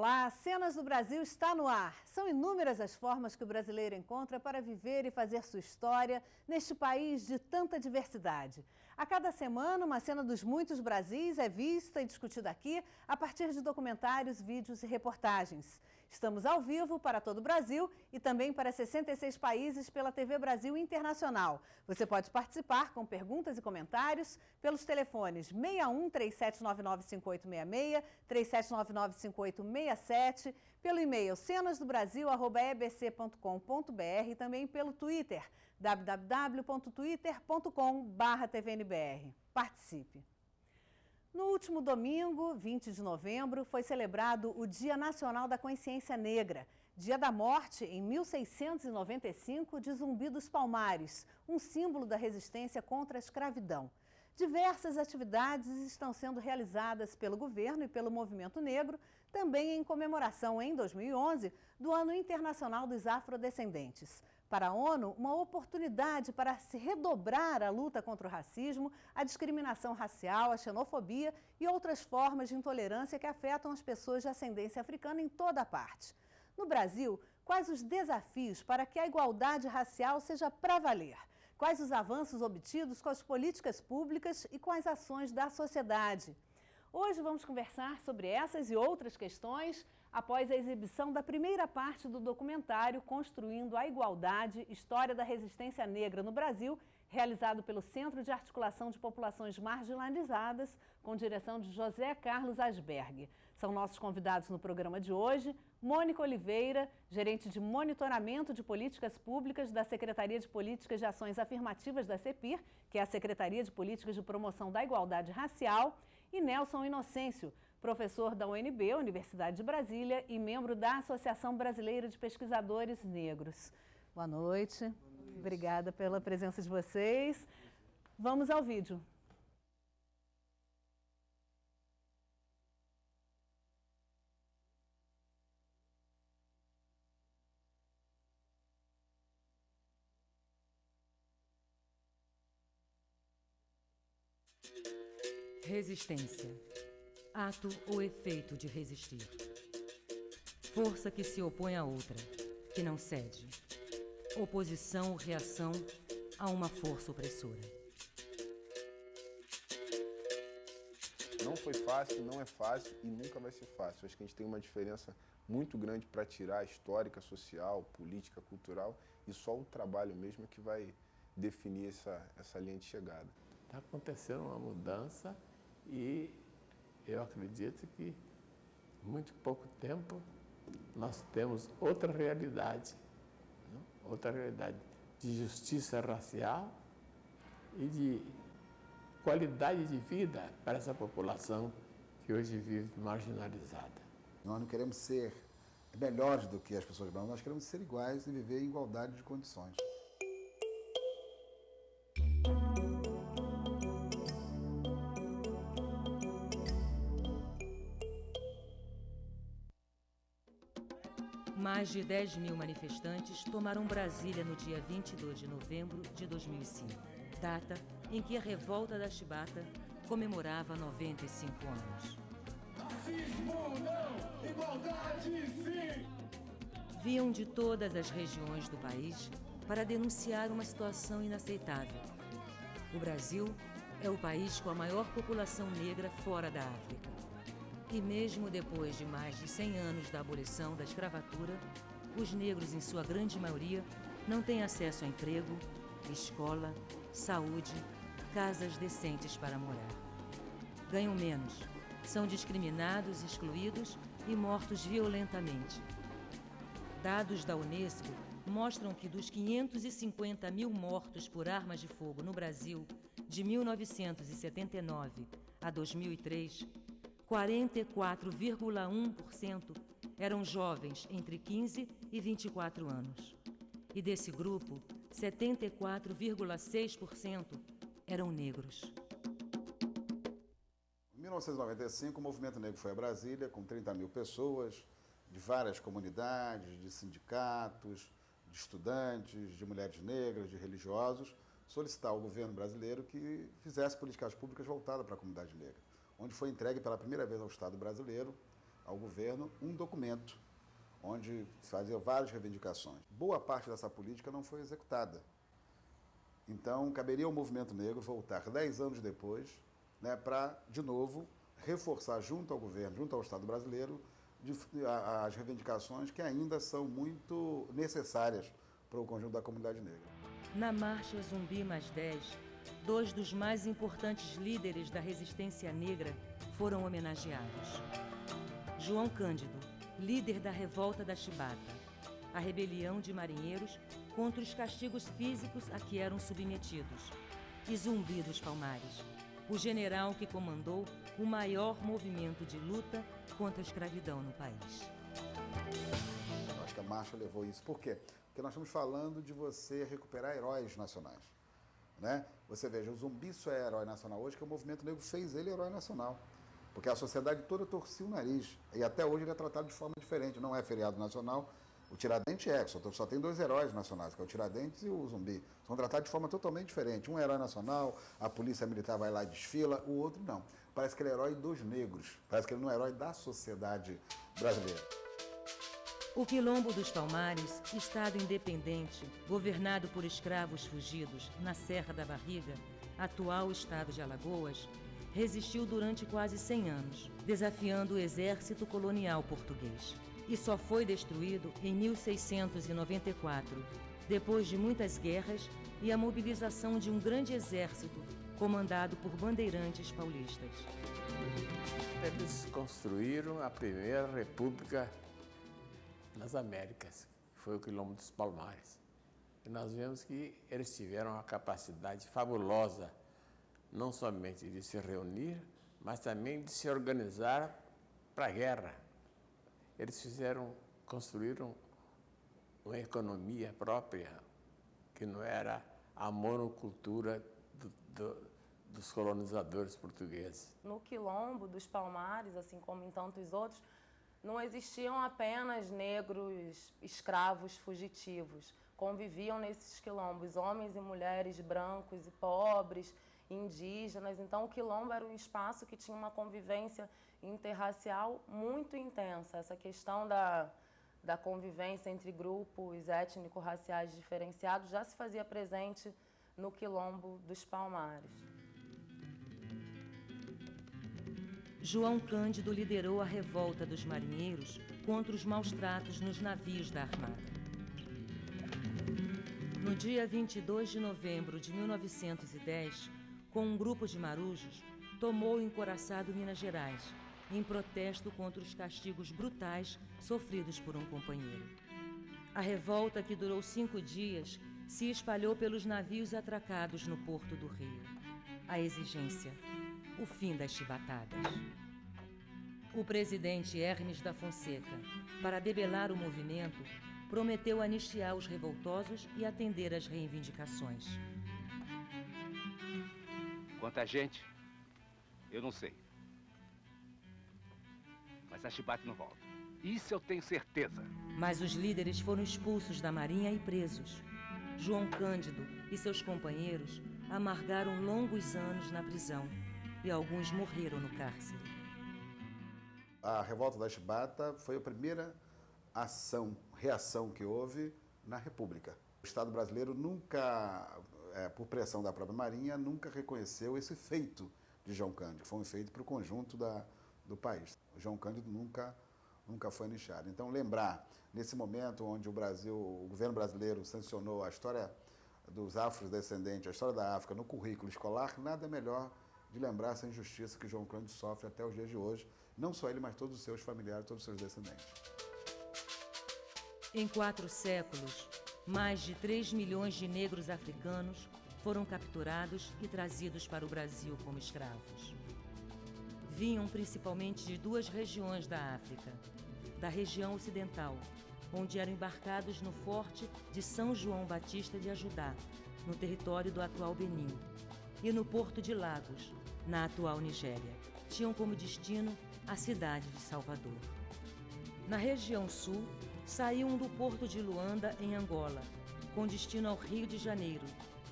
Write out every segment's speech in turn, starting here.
Olá, Cenas do Brasil está no ar. São inúmeras as formas que o brasileiro encontra para viver e fazer sua história neste país de tanta diversidade. A cada semana, uma cena dos muitos Brasis é vista e discutida aqui a partir de documentários, vídeos e reportagens. Estamos ao vivo para todo o Brasil e também para 66 países pela TV Brasil Internacional. Você pode participar com perguntas e comentários pelos telefones 61 3799 5866, 3799 5867, pelo e-mail cenasdobrasil@ebc.com.br e também pelo Twitter www.twitter.com/tvnbr. Participe! No último domingo, 20 de novembro, foi celebrado o Dia Nacional da Consciência Negra, dia da morte, em 1695, de Zumbi dos Palmares, um símbolo da resistência contra a escravidão. Diversas atividades estão sendo realizadas pelo governo e pelo movimento negro, também em comemoração, em 2011, do Ano Internacional dos Afrodescendentes. Para a ONU, uma oportunidade para se redobrar a luta contra o racismo, a discriminação racial, a xenofobia e outras formas de intolerância que afetam as pessoas de ascendência africana em toda a parte. No Brasil, quais os desafios para que a igualdade racial seja pra valer? Quais os avanços obtidos com as políticas públicas e com as ações da sociedade? Hoje vamos conversar sobre essas e outras questões após a exibição da primeira parte do documentário Construindo a Igualdade, História da Resistência Negra no Brasil, realizado pelo Centro de Articulação de Populações Marginalizadas, com direção de José Carlos Asberg. São nossos convidados no programa de hoje, Mônica Oliveira, gerente de monitoramento de políticas públicas da Secretaria de Políticas de Ações Afirmativas da CEPIR, que é a Secretaria de Políticas de Promoção da Igualdade Racial, e Nelson Inocêncio, professor da UNB, Universidade de Brasília, e membro da Associação Brasileira de Pesquisadores Negros. Boa noite. Boa noite. Obrigada pela presença de vocês. Vamos ao vídeo. Resistência. Ato ou efeito de resistir. Força que se opõe a outra, que não cede. Oposição ou reação a uma força opressora. Não foi fácil, não é fácil e nunca vai ser fácil. Acho que a gente tem uma diferença muito grande para tirar histórica, social, política, cultural, e só o trabalho mesmo é que vai definir essa linha de chegada. Está acontecendo uma mudança e eu acredito que em muito pouco tempo nós temos outra realidade de justiça racial e de qualidade de vida para essa população que hoje vive marginalizada. Nós não queremos ser melhores do que as pessoas brancas, nós queremos ser iguais e viver em igualdade de condições. Mais de 10 mil manifestantes tomaram Brasília no dia 22 de novembro de 2005, data em que a revolta da Chibata comemorava 95 anos. Racismo não, igualdade sim! Vinham de todas as regiões do país para denunciar uma situação inaceitável. O Brasil é o país com a maior população negra fora da África. E mesmo depois de mais de 100 anos da abolição da escravatura, os negros, em sua grande maioria, não têm acesso a emprego, escola, saúde, casas decentes para morar. Ganham menos, são discriminados, excluídos e mortos violentamente. Dados da Unesco mostram que dos 550 mil mortos por armas de fogo no Brasil, de 1979 a 2003, 44,1% eram jovens entre 15 e 24 anos. E desse grupo, 74,6% eram negros. Em 1995, o movimento negro foi a Brasília com 30 mil pessoas, de várias comunidades, de sindicatos, de estudantes, de mulheres negras, de religiosos, solicitar ao governo brasileiro que fizesse políticas públicas voltadas para a comunidade negra, onde foi entregue pela primeira vez ao Estado brasileiro ao governo um documento onde se fazia várias reivindicações. Boa parte dessa política não foi executada. Então, caberia ao movimento negro voltar 10 anos depois, né, para, de novo, reforçar junto ao governo, junto ao Estado brasileiro, as reivindicações que ainda são muito necessárias para o conjunto da comunidade negra. Na Marcha Zumbi Mais 10, 2 dos mais importantes líderes da resistência negra foram homenageados. João Cândido, líder da Revolta da Chibata, a rebelião de marinheiros contra os castigos físicos a que eram submetidos, e Zumbi dos Palmares, o general que comandou o maior movimento de luta contra a escravidão no país. Eu acho que a marcha levou isso. Por quê? Porque nós estamos falando de você recuperar heróis nacionais, né? Você veja, o Zumbi só é herói nacional hoje porque o movimento negro fez ele herói nacional. Porque a sociedade toda torcia o nariz. E até hoje ele é tratado de forma diferente. Não é feriado nacional. O Tiradentes só tem 2 heróis nacionais, que é o Tiradentes e o Zumbi. São tratados de forma totalmente diferente. Um é herói nacional, a polícia militar vai lá e desfila, o outro não. Parece que ele é herói dos negros. Parece que ele não é herói da sociedade brasileira. O Quilombo dos Palmares, estado independente, governado por escravos fugidos na Serra da Barriga, atual estado de Alagoas, resistiu durante quase 100 anos, desafiando o exército colonial português. E só foi destruído em 1694, depois de muitas guerras e a mobilização de um grande exército comandado por bandeirantes paulistas. Eles construíram a primeira república nas Américas, que foi o Quilombo dos Palmares. E nós vemos que eles tiveram uma capacidade fabulosa, não somente de se reunir, mas também de se organizar para a guerra. Eles construíram uma economia própria, que não era a monocultura dos colonizadores portugueses. No Quilombo dos Palmares, assim como em tantos outros, não existiam apenas negros escravos fugitivos. Conviviam nesses quilombos homens e mulheres brancos e pobres, indígenas. Então, o quilombo era um espaço que tinha uma convivência interracial muito intensa. Essa questão da convivência entre grupos étnico-raciais diferenciados já se fazia presente no Quilombo dos Palmares. João Cândido liderou a revolta dos marinheiros contra os maus-tratos nos navios da Armada. No dia 22 de novembro de 1910, com um grupo de marujos, tomou o encouraçado Minas Gerais, em protesto contra os castigos brutais sofridos por um companheiro. A revolta, que durou 5 dias, se espalhou pelos navios atracados no porto do Rio. A exigência: o fim das chibatadas. O presidente Hermes da Fonseca, para debelar o movimento, prometeu anistiar os revoltosos e atender às reivindicações. Quanto a gente, eu não sei. Mas a chibata não volta. Isso eu tenho certeza. Mas os líderes foram expulsos da Marinha e presos. João Cândido e seus companheiros amargaram longos anos na prisão e alguns morreram no cárcere. A revolta da chibata foi a primeira reação que houve na República. O Estado brasileiro nunca, por pressão da própria Marinha, nunca reconheceu esse feito de João Cândido, que foi um feito para o conjunto do país. O João Cândido nunca foi anistiado. Então, lembrar, nesse momento onde o governo brasileiro sancionou a história dos afrodescendentes, a história da África no currículo escolar, nada melhor de lembrar essa injustiça que João Cândido sofre até os dias de hoje, não só ele, mas todos os seus familiares, todos os seus descendentes. Em 4 séculos, mais de 3 milhões de negros africanos foram capturados e trazidos para o Brasil como escravos. Vinham principalmente de 2 regiões da África, da região ocidental, onde eram embarcados no forte de São João Batista de Ajudá, no território do atual Benin, e no porto de Lagos, na atual Nigéria. Tinham como destino a cidade de Salvador. Na região sul, saíam do porto de Luanda, em Angola, com destino ao Rio de Janeiro,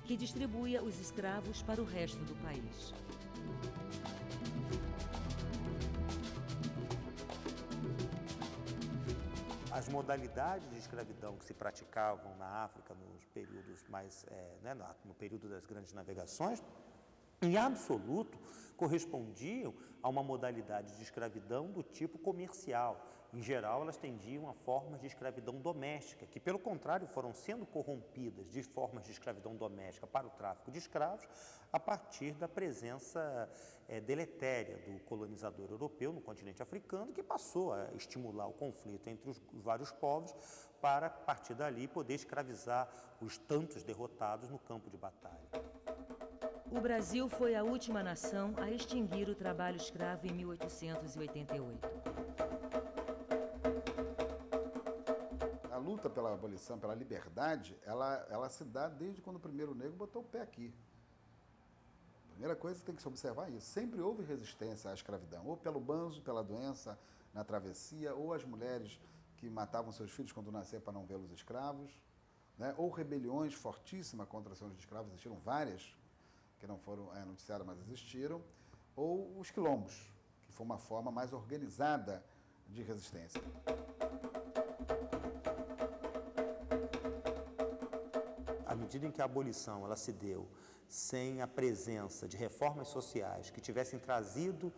que distribuía os escravos para o resto do país. As modalidades de escravidão que se praticavam na África nos períodos no período das grandes navegações, em absoluto, correspondiam a uma modalidade de escravidão do tipo comercial. Em geral, elas tendiam a formas de escravidão doméstica, que, pelo contrário, foram sendo corrompidas de formas de escravidão doméstica para o tráfico de escravos a partir da presença deletéria do colonizador europeu no continente africano, que passou a estimular o conflito entre os vários povos para, a partir dali, poder escravizar os tantos derrotados no campo de batalha. O Brasil foi a última nação a extinguir o trabalho escravo em 1888. A luta pela abolição, pela liberdade, ela se dá desde quando o primeiro negro botou o pé aqui. A primeira coisa que tem que se observar é isso. Sempre houve resistência à escravidão, ou pelo banzo, pela doença, na travessia, ou as mulheres que matavam seus filhos quando nasciam para não vê-los escravos, né? Ou rebeliões fortíssimas contra a senhora de escravos, existiram várias, que não foram noticiadas, mas existiram, ou os quilombos, que foi uma forma mais organizada de resistência. À medida em que a abolição ela se deu sem a presença de reformas sociais que tivessem trazido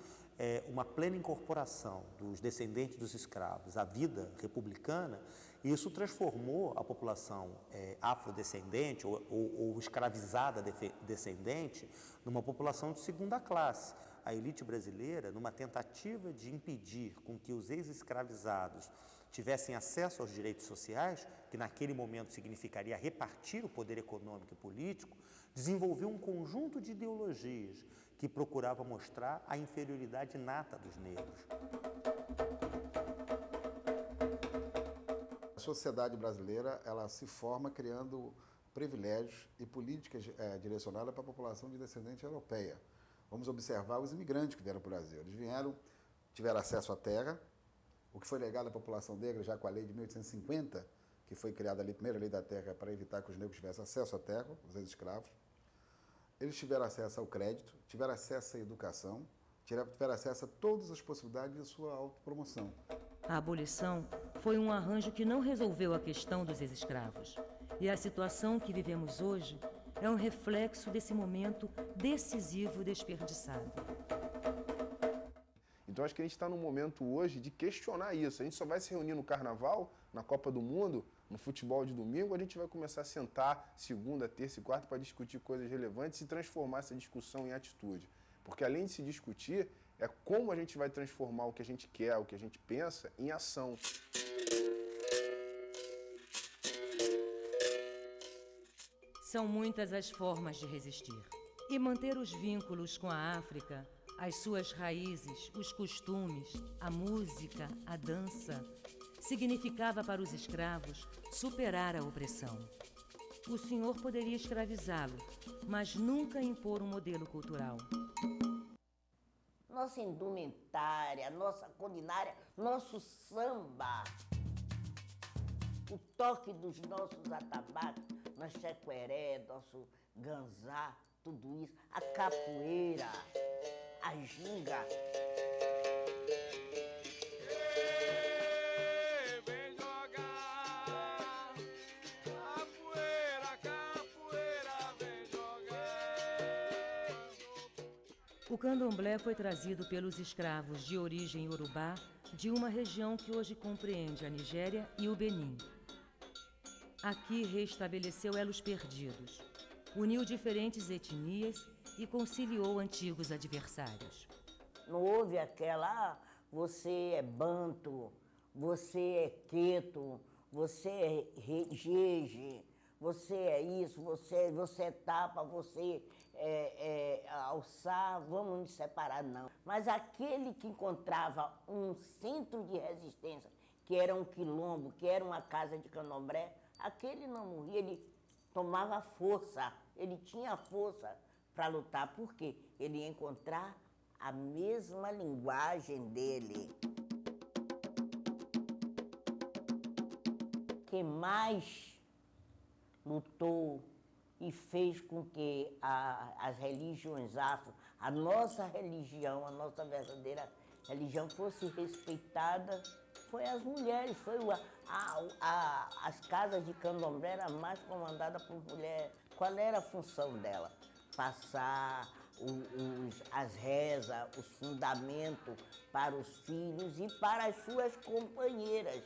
uma plena incorporação dos descendentes dos escravos à vida republicana, isso transformou a população afrodescendente ou escravizada descendente numa população de segunda classe. A elite brasileira, numa tentativa de impedir com que os ex-escravizados tivessem acesso aos direitos sociais, que naquele momento significaria repartir o poder econômico e político, desenvolveu um conjunto de ideologias que procurava mostrar a inferioridade inata dos negros. A sociedade brasileira ela se forma criando privilégios e políticas direcionadas para a população de descendente europeia. Vamos observar os imigrantes que vieram para o Brasil. Eles tiveram acesso à terra, o que foi legado à população negra já com a lei de 1850, que foi criada ali, a primeira lei da terra, para evitar que os negros tivessem acesso à terra, os ex-escravos. Eles tiveram acesso ao crédito, tiveram acesso à educação, tiveram acesso a todas as possibilidades de sua autopromoção. A abolição foi um arranjo que não resolveu a questão dos ex-escravos. E a situação que vivemos hoje é um reflexo desse momento decisivo desperdiçado. Então acho que a gente está num momento hoje de questionar isso. A gente só vai se reunir no Carnaval, na Copa do Mundo, no futebol de domingo, a gente vai começar a sentar segunda, terça e quarta para discutir coisas relevantes e transformar essa discussão em atitude. Porque além de se discutir, é como a gente vai transformar o que a gente quer, o que a gente pensa, em ação. São muitas as formas de resistir. E manter os vínculos com a África, as suas raízes, os costumes, a música, a dança, significava para os escravos superar a opressão. O senhor poderia escravizá-lo, mas nunca impor um modelo cultural. Nossa indumentária, nossa culinária, nosso samba, o toque dos nossos atabaques, nosso chequeré, nosso ganzá, tudo isso, a capoeira, a ginga. O candomblé foi trazido pelos escravos de origem iorubá de uma região que hoje compreende a Nigéria e o Benin. Aqui restabeleceu elos perdidos, uniu diferentes etnias e conciliou antigos adversários. Não houve aquela, você é banto, você é queto, você é jeje, você é isso, você é tapa, você alçar, vamos nos separar, não. Mas aquele que encontrava um centro de resistência, que era um quilombo, que era uma casa de candomblé, aquele não morria, ele tomava força, ele tinha força para lutar, porque ele ia encontrar a mesma linguagem dele. Quem mais lutou e fez com que as religiões afro, a nossa religião, a nossa verdadeira religião fosse respeitada, foi as mulheres, as casas de candomblé eram mais comandadas por mulher. Qual era a função dela? Passar as rezas, os fundamentos para os filhos e para as suas companheiras.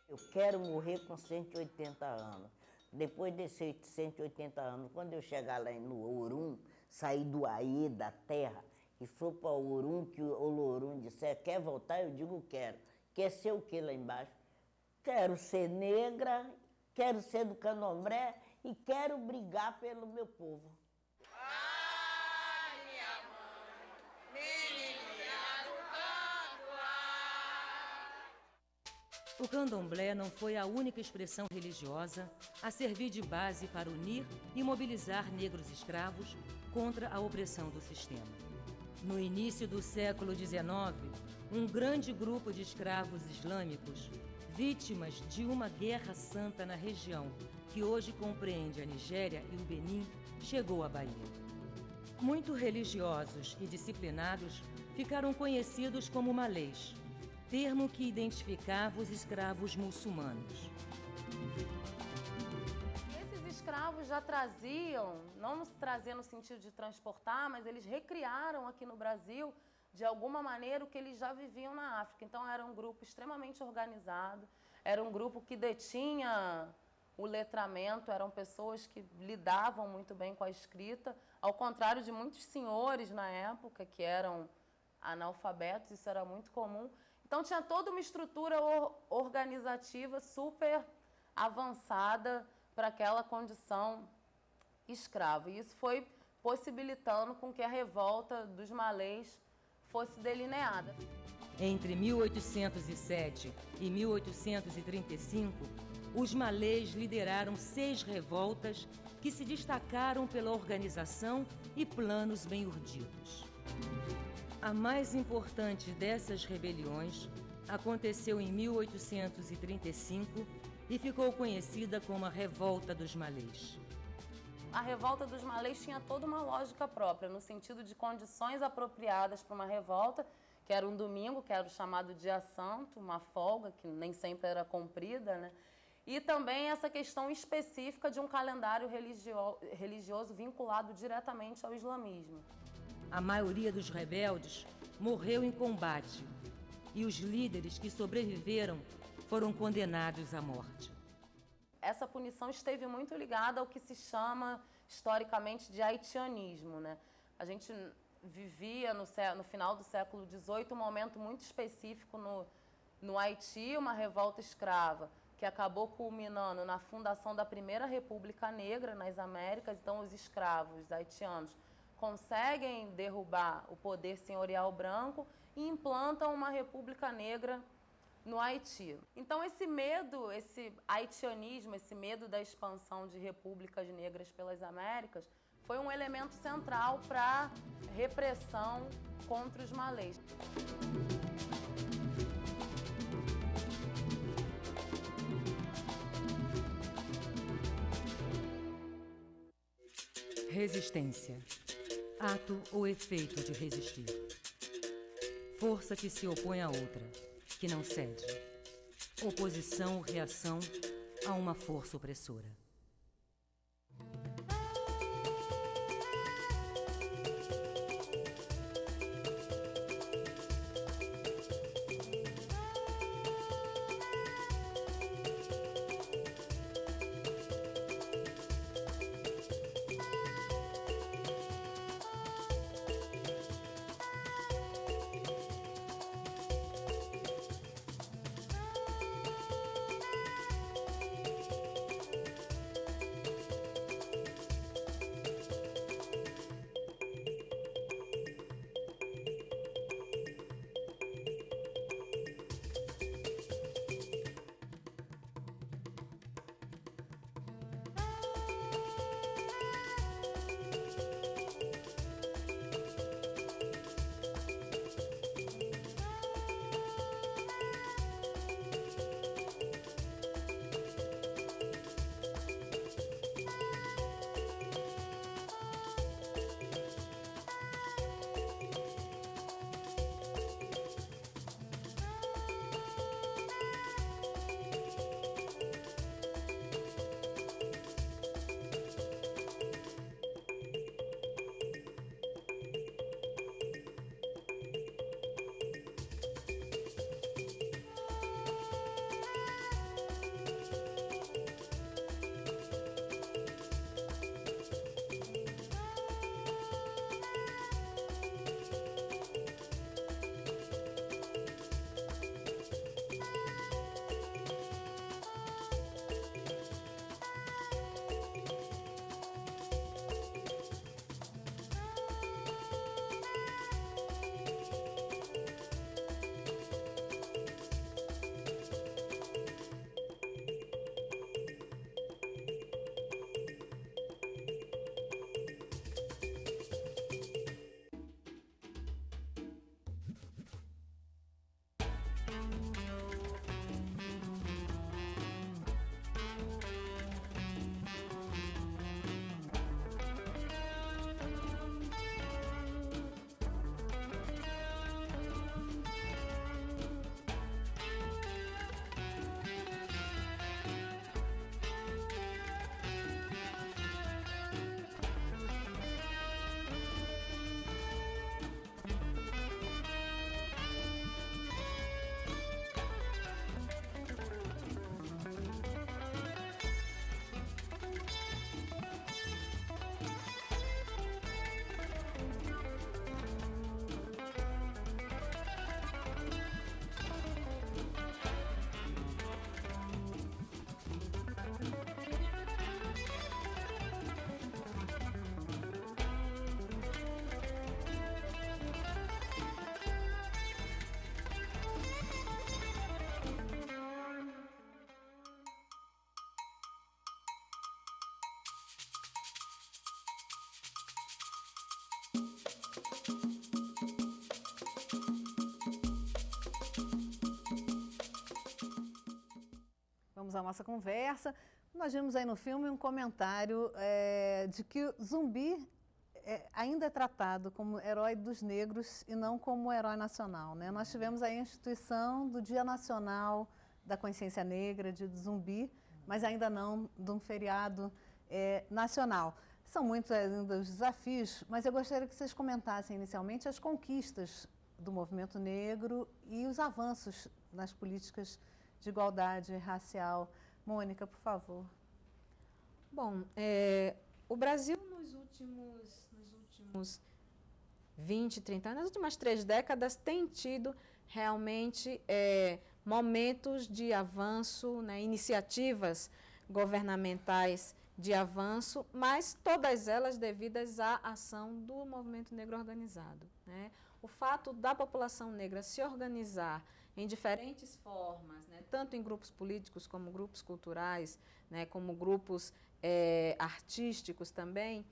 Eu quero morrer com 180 anos. Depois desses 180 anos, quando eu chegar lá no Orum, sair do Aê, da terra, e for para o Orum, que o Olorum disser, quer voltar? Eu digo, quero. Quer ser o que lá embaixo? Quero ser negra, quero ser do candomblé e quero brigar pelo meu povo. O candomblé não foi a única expressão religiosa a servir de base para unir e mobilizar negros escravos contra a opressão do sistema. No início do século XIX, um grande grupo de escravos islâmicos, vítimas de uma guerra santa na região, que hoje compreende a Nigéria e o Benin, chegou à Bahia. Muito religiosos e disciplinados ficaram conhecidos como malês, termo que identificava os escravos muçulmanos. Esses escravos já traziam, não nos traziam no sentido de transportar, mas eles recriaram aqui no Brasil, de alguma maneira, o que eles já viviam na África. Então era um grupo extremamente organizado, era um grupo que detinha o letramento, eram pessoas que lidavam muito bem com a escrita, ao contrário de muitos senhores na época que eram analfabetos, isso era muito comum. Então, tinha toda uma estrutura organizativa super avançada para aquela condição escrava. E isso foi possibilitando com que a revolta dos malês fosse delineada. Entre 1807 e 1835, os malês lideraram 6 revoltas que se destacaram pela organização e planos bem urdidos. A mais importante dessas rebeliões aconteceu em 1835 e ficou conhecida como a Revolta dos Malês. A Revolta dos Malês tinha toda uma lógica própria, no sentido de condições apropriadas para uma revolta, que era um domingo, que era o chamado Dia Santo, uma folga, que nem sempre era cumprida, né? E também essa questão específica de um calendário religioso vinculado diretamente ao islamismo. A maioria dos rebeldes morreu em combate e os líderes que sobreviveram foram condenados à morte. Essa punição esteve muito ligada ao que se chama historicamente de haitianismo, né? A gente vivia no final do século XVIII um momento muito específico no Haiti, uma revolta escrava, que acabou culminando na fundação da primeira República Negra nas Américas. Então, os escravos haitianos conseguem derrubar o poder senhorial branco e implantam uma república negra no Haiti. Então, esse medo, esse haitianismo, esse medo da expansão de repúblicas negras pelas Américas, foi um elemento central para a repressão contra os malês. Resistência. Ato ou efeito de resistir. Força que se opõe à outra, que não cede. Oposição ou reação a uma força opressora. continuamos a nossa conversa. Nós vimos aí no filme um comentário de que o zumbi ainda é tratado como herói dos negros e não como herói nacional, né? Nós tivemos aí a instituição do Dia Nacional da Consciência Negra, Dia do Zumbi, mas ainda não de um feriado nacional. São muitos ainda os desafios, mas eu gostaria que vocês comentassem inicialmente as conquistas do movimento negro e os avanços nas políticas de igualdade racial. Mônica, por favor. Bom, o Brasil nos últimos 20, 30 anos, nas últimas 3 décadas, tem tido realmente momentos de avanço, né, iniciativas governamentais de avanço, mas todas elas devidas à ação do movimento negro organizado, né? O fato da população negra se organizar em diferentes formas, né, tanto em grupos políticos como grupos culturais, né, como grupos artísticos também,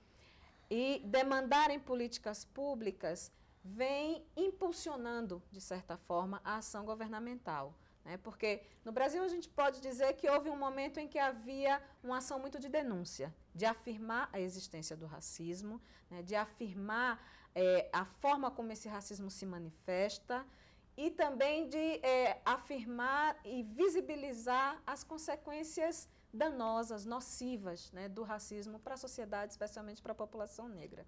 e demandarem políticas públicas, vem impulsionando, de certa forma, a ação governamental. Porque no Brasil a gente pode dizer que houve um momento em que havia uma ação muito de denúncia, de afirmar a existência do racismo, né, de afirmar a forma como esse racismo se manifesta e também de afirmar e visibilizar as consequências danosas, nocivas, né, do racismo para a sociedade, especialmente para a população negra.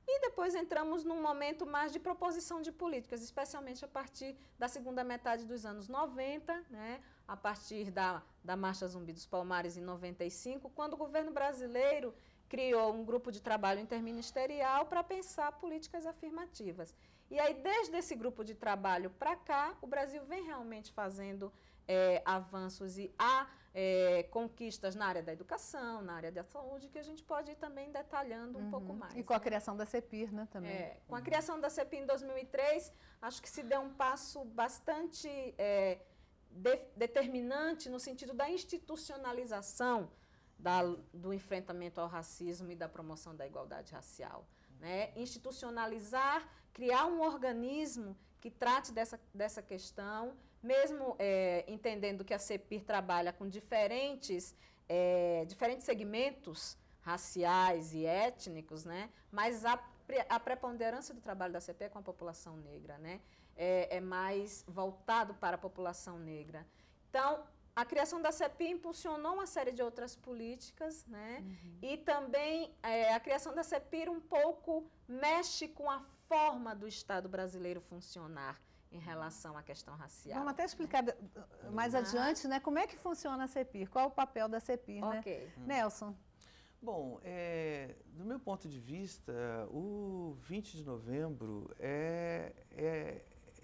E depois entramos num momento mais de proposição de políticas, especialmente a partir da segunda metade dos anos 90, né, a partir da Marcha Zumbi dos Palmares em 95, quando o governo brasileiro criou um grupo de trabalho interministerial para pensar políticas afirmativas. E aí, desde esse grupo de trabalho para cá, o Brasil vem realmente fazendo avanços e conquistas na área da educação, na área da saúde, que a gente pode ir também detalhando um pouco mais. E com a criação da CEPIR, né, também. Com a criação da CEPIR em 2003, acho que se deu um passo bastante determinante no sentido da institucionalização do enfrentamento ao racismo e da promoção da igualdade racial, né? Institucionalizar, criar um organismo que trate dessa questão, mesmo entendendo que a CEPIR trabalha com diferentes segmentos raciais e étnicos, né? Mas a preponderância do trabalho da CEPIR é com a população negra, né? É mais voltado para a população negra. Então, a criação da CEPIR impulsionou uma série de outras políticas, né? E também a criação da CEPIR um pouco mexe com a forma do Estado brasileiro funcionar em relação à questão racial. Vamos até explicar mais adiante, né, como é que funciona a CEPIR, qual é o papel da CEPIR, né? Nelson. Bom, do meu ponto de vista, o 20 de novembro é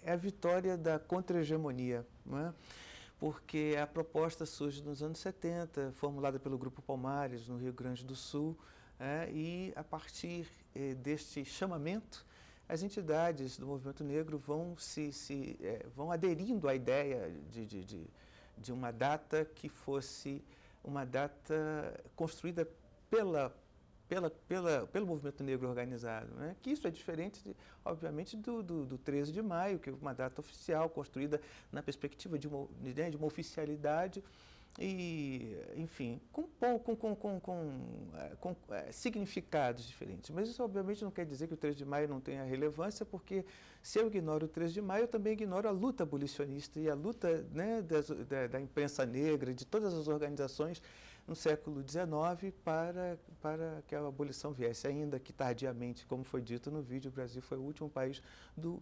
a vitória da contra-hegemonia, não é? Porque a proposta surge nos anos 70, formulada pelo Grupo Palmares, no Rio Grande do Sul, e a partir deste chamamento, as entidades do movimento negro vão aderindo à ideia de uma data que fosse uma data construída pelo movimento negro organizado, né? Que isso é diferente, obviamente, do 13 de maio, que é uma data oficial, construída na perspectiva de uma oficialidade e, enfim, com significados diferentes. Mas isso, obviamente, não quer dizer que o 13 de maio não tenha relevância, porque se eu ignoro o 13 de maio, eu também ignoro a luta abolicionista e a luta, né, da imprensa negra, de todas as organizações no século XIX para que a abolição viesse, ainda que tardiamente, como foi dito no vídeo, o Brasil foi o último país do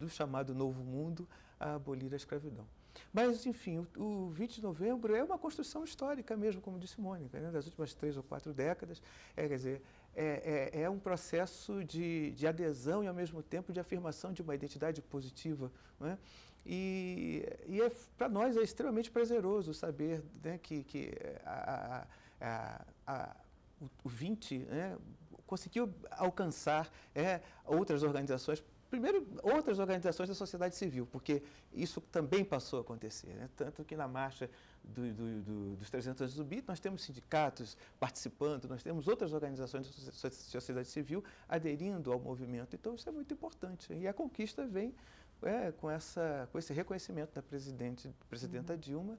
chamado Novo Mundo a abolir a escravidão. Mas, enfim, o 20 de novembro é uma construção histórica mesmo, como disse Mônica, né, das últimas 3 ou 4 décadas. Quer dizer, é um processo de adesão e, ao mesmo tempo, de afirmação de uma identidade positiva, né? E para nós é extremamente prazeroso saber, né, que o 20, né, conseguiu alcançar outras organizações. Primeiro, outras organizações da sociedade civil, porque isso também passou a acontecer, né? Tanto que na marcha dos 300 anos do Zumbi, nós temos sindicatos participando, nós temos outras organizações da sociedade civil aderindo ao movimento. Então, isso é muito importante. E a conquista vem com esse reconhecimento da presidenta Dilma,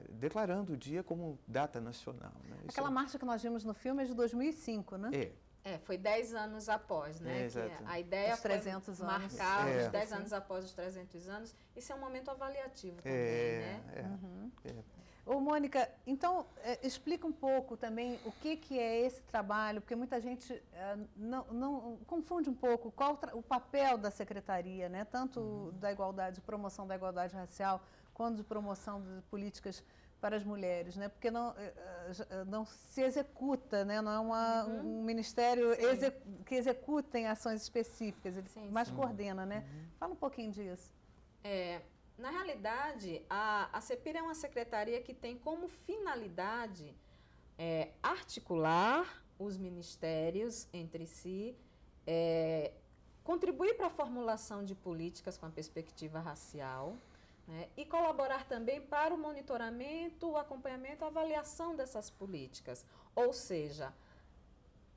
declarando o dia como data nacional. Né? Aquela marcha que nós vimos no filme é de 2005, né? Foi 10 anos após, né? Que a ideia os 300 foi anos. marcar os 10 anos após os 300 anos. Isso é um momento avaliativo também, né? Ô, Mônica, então, explica um pouco também o que é esse trabalho, porque muita gente não confunde um pouco qual o papel da secretaria, né? Tanto da igualdade, de promoção da igualdade racial, quanto de promoção de políticas para as mulheres, né? Porque não se executa, né? Não é um ministério que executa em ações específicas, ele mais coordena, né? Fala um pouquinho disso. Na realidade, a CEPIR é uma secretaria que tem como finalidade articular os ministérios entre si, contribuir para a formulação de políticas com a perspectiva racial, né, e colaborar também para o monitoramento, o acompanhamento, a avaliação dessas políticas. Ou seja,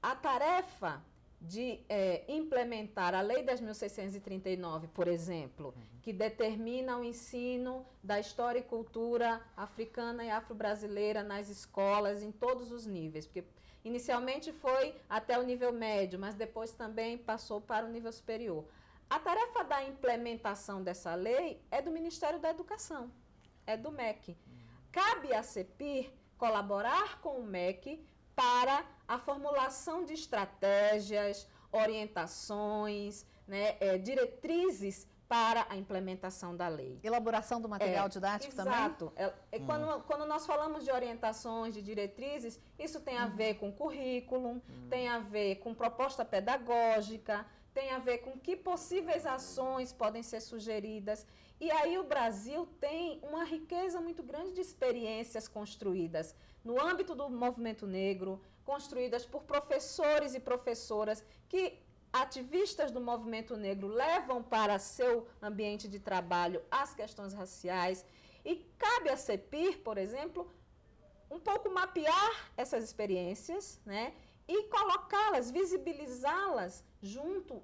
a tarefa de implementar a Lei 10.639, por exemplo, que determina o ensino da história e cultura africana e afro-brasileira nas escolas, em todos os níveis, porque inicialmente foi até o nível médio, mas depois também passou para o nível superior. A tarefa da implementação dessa lei é do Ministério da Educação, é do MEC. Cabe à CEPIR colaborar com o MEC para a formulação de estratégias, orientações, né, diretrizes para a implementação da lei. Elaboração do material didático também? Exato. Quando nós falamos de orientações, de diretrizes, isso tem a ver com currículo, tem a ver com proposta pedagógica, tem a ver com que possíveis ações podem ser sugeridas. E aí o Brasil tem uma riqueza muito grande de experiências construídas no âmbito do movimento negro, construídas por professores e professoras que, ativistas do movimento negro, levam para seu ambiente de trabalho as questões raciais. E cabe à CEPIR, por exemplo, um pouco mapear essas experiências, né, e colocá-las, visibilizá-las junto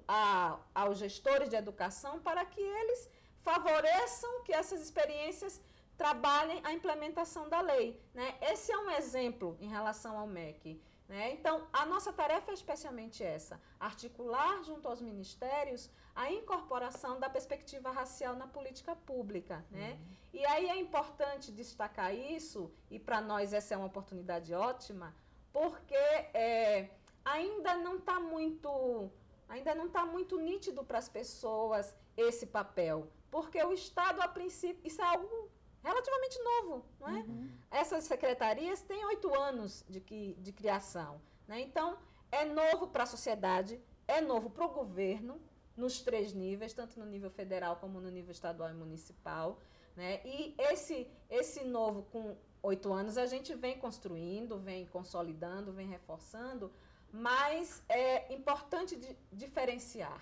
aos gestores de educação para que eles favoreçam que essas experiências trabalhem a implementação da lei, né? Esse é um exemplo em relação ao MEC, né? Então, a nossa tarefa é especialmente essa, articular junto aos ministérios a incorporação da perspectiva racial na política pública, né? E aí é importante destacar isso, e para nós essa é uma oportunidade ótima, porque ainda não está muito nítido para as pessoas esse papel, porque o Estado, a princípio, isso é algo relativamente novo, não é? Essas secretarias têm 8 anos de criação, né? Então, é novo para a sociedade, é novo para o governo, nos 3 níveis, tanto no nível federal como no nível estadual e municipal, né? E esse novo, com 8 anos, a gente vem construindo, vem consolidando, vem reforçando, mas é importante diferenciar.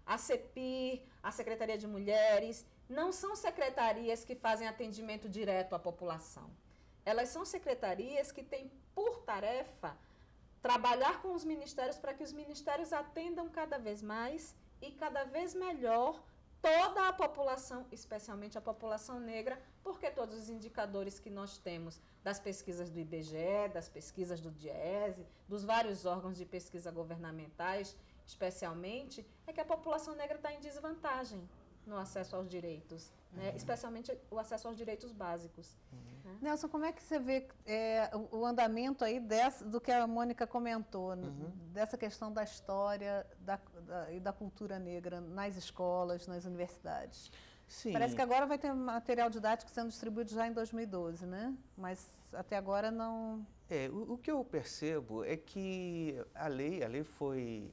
A CEPIR, a Secretaria de Mulheres, não são secretarias que fazem atendimento direto à população. Elas são secretarias que têm por tarefa trabalhar com os ministérios para que os ministérios atendam cada vez mais e cada vez melhor toda a população, especialmente a população negra, porque todos os indicadores que nós temos das pesquisas do IBGE, das pesquisas do DIEESE, dos vários órgãos de pesquisa governamentais, especialmente, é que a população negra está em desvantagem no acesso aos direitos, né? Especialmente o acesso aos direitos básicos. Né? Nelson, como é que você vê o andamento aí do que a Mônica comentou, dessa questão da história e da cultura negra nas escolas, nas universidades? Sim. Parece que agora vai ter material didático sendo distribuído já em 2012, né? Mas até agora não... O que eu percebo é que a lei foi...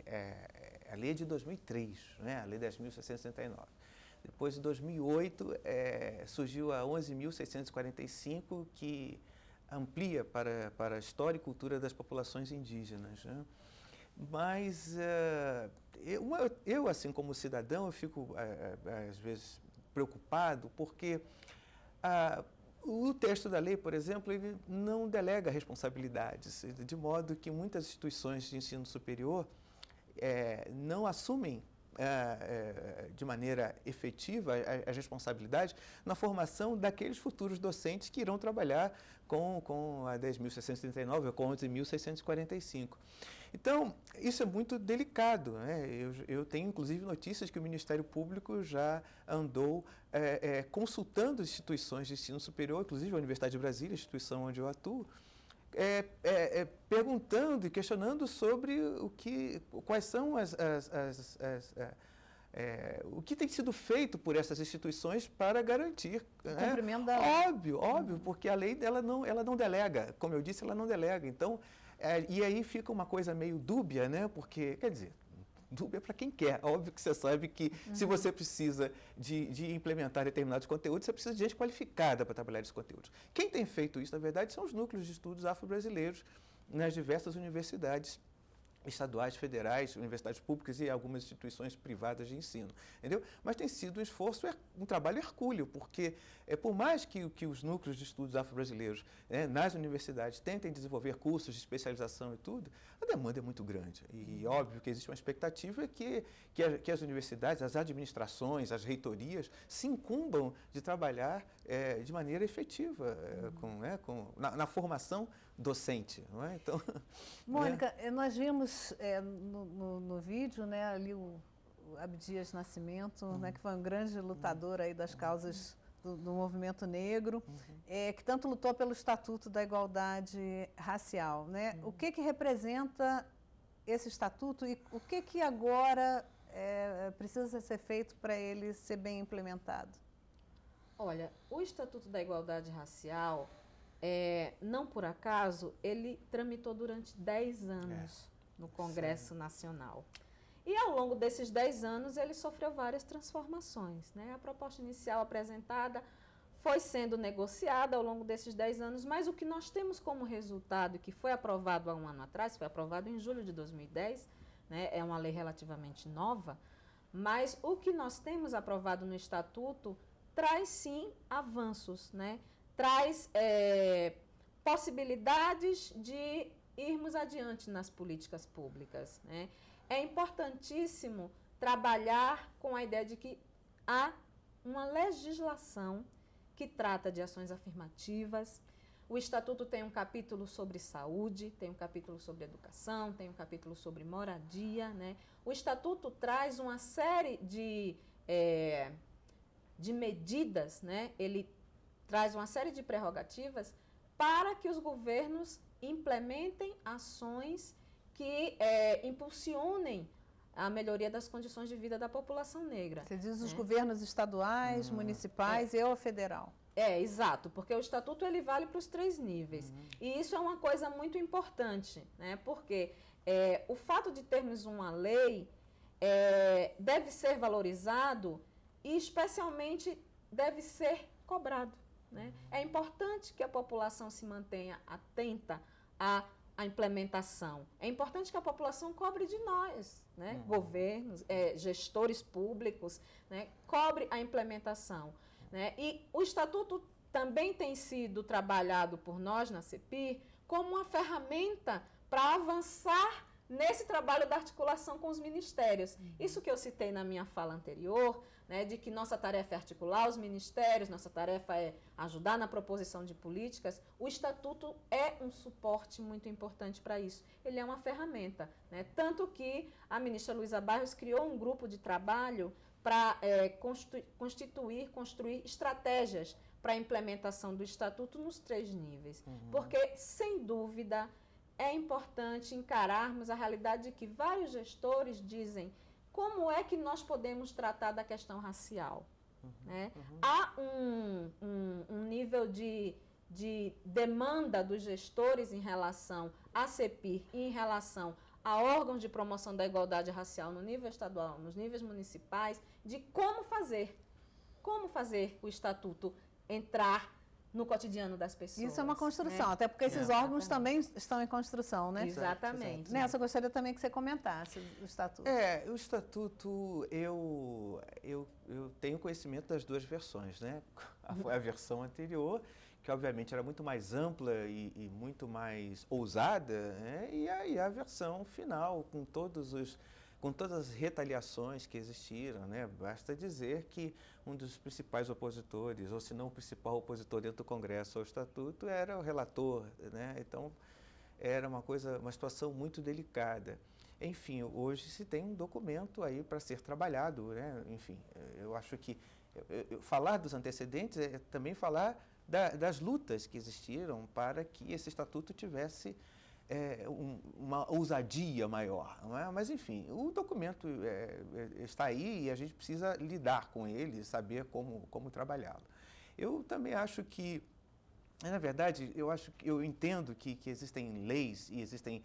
a lei é de 2003, né? A lei 10.669. Depois, em 2008, surgiu a 11.645, que amplia para a história e cultura das populações indígenas, né? Mas eu, assim como cidadão, eu fico, às vezes, preocupado, porque o texto da lei, por exemplo, ele não delega responsabilidades, de modo que muitas instituições de ensino superior não assumem de maneira efetiva as responsabilidades na formação daqueles futuros docentes que irão trabalhar com a 10.639 ou com a 11.645. Então, isso é muito delicado, né? Eu tenho, inclusive, notícias que o Ministério Público já andou consultando instituições de ensino superior, inclusive a Universidade de Brasília, a instituição onde eu atuo, perguntando e questionando sobre quais são o que tem sido feito por essas instituições para garantir. O cumprimento da lei. Óbvio, porque a lei ela não delega, como eu disse, ela não delega. Então, e aí fica uma coisa meio dúbia, né? Porque, quer dizer, dúbia para quem quer. Óbvio que você sabe que se você precisa de implementar determinados conteúdos, você precisa de gente qualificada para trabalhar esses conteúdos. Quem tem feito isso, na verdade, são os núcleos de estudos afro-brasileiros nas diversas universidades estaduais, federais, universidades públicas e algumas instituições privadas de ensino, entendeu? Mas tem sido um esforço, um trabalho hercúleo, porque por mais que os núcleos de estudos afro-brasileiros nas universidades tentem desenvolver cursos de especialização e tudo, a demanda é muito grande. E óbvio que existe uma expectativa que as universidades, as administrações, as reitorias se incumbam de trabalhar de maneira efetiva na formação docente, não é? Então, Mônica, nós vimos no vídeo, né, ali o Abdias Nascimento, né, que foi um grande lutador aí das causas do movimento negro, que tanto lutou pelo Estatuto da Igualdade Racial, né? O que representa esse estatuto e o que agora precisa ser feito para ele ser bem implementado? Olha, o Estatuto da Igualdade Racial, não por acaso, ele tramitou durante 10 anos no Congresso Nacional. E ao longo desses 10 anos ele sofreu várias transformações, né? A proposta inicial apresentada foi sendo negociada ao longo desses 10 anos, mas o que nós temos como resultado, que foi aprovado há um ano atrás, foi aprovado em julho de 2010, né? É uma lei relativamente nova, mas o que nós temos aprovado no Estatuto traz sim avanços, né? Traz possibilidades de irmos adiante nas políticas públicas, né? É importantíssimo trabalhar com a ideia de que há uma legislação que trata de ações afirmativas. O Estatuto tem um capítulo sobre saúde, tem um capítulo sobre educação, tem um capítulo sobre moradia, né? O Estatuto traz uma série de medidas, né? Ele traz uma série de prerrogativas para que os governos implementem ações que impulsionem a melhoria das condições de vida da população negra. Você diz os governos estaduais, municipais e o federal. Exato, porque o Estatuto ele vale para os 3 níveis. E isso é uma coisa muito importante, né? Porque o fato de termos uma lei deve ser valorizado e, especialmente, deve ser cobrado, né? É importante que a população se mantenha atenta à implementação. É importante que a população cobre de nós, né? Governos, gestores públicos, né? Cobre a implementação, né? E o Estatuto também tem sido trabalhado por nós na CEPIR como uma ferramenta para avançar nesse trabalho da articulação com os ministérios. Isso que eu citei na minha fala anterior, né, de que nossa tarefa é articular os ministérios, nossa tarefa é ajudar na proposição de políticas, o Estatuto é um suporte muito importante para isso. Ele é uma ferramenta, né? Tanto que a ministra Luísa Barros criou um grupo de trabalho para construir estratégias para a implementação do Estatuto nos 3 níveis. Porque, sem dúvida, é importante encararmos a realidade de que vários gestores dizem como é que nós podemos tratar da questão racial. Né? Há um nível de demanda dos gestores em relação à CEPIR e em relação a órgãos de promoção da igualdade racial no nível estadual, nos níveis municipais, de como fazer o Estatuto entrar no cotidiano das pessoas. Isso é uma construção, né? Até porque esses órgãos também estão em construção, né? Exatamente. Nessa, eu gostaria também que você comentasse o Estatuto. O Estatuto, eu tenho conhecimento das 2 versões, né? A versão anterior, que obviamente era muito mais ampla e muito mais ousada, né? E a versão final, com todos com todas as retaliações que existiram, né? Basta dizer que um dos principais opositores, ou se não o principal opositor dentro do Congresso ao Estatuto, era o relator, né? Então, era uma situação muito delicada. Enfim, hoje se tem um documento aí para ser trabalhado, né? Enfim, eu acho que falar dos antecedentes é também falar das lutas que existiram para que esse estatuto tivesse uma ousadia maior, não é? Mas, enfim, o documento está aí e a gente precisa lidar com ele, saber como trabalhá-lo. Eu também acho que, na verdade, eu entendo que existem leis e existem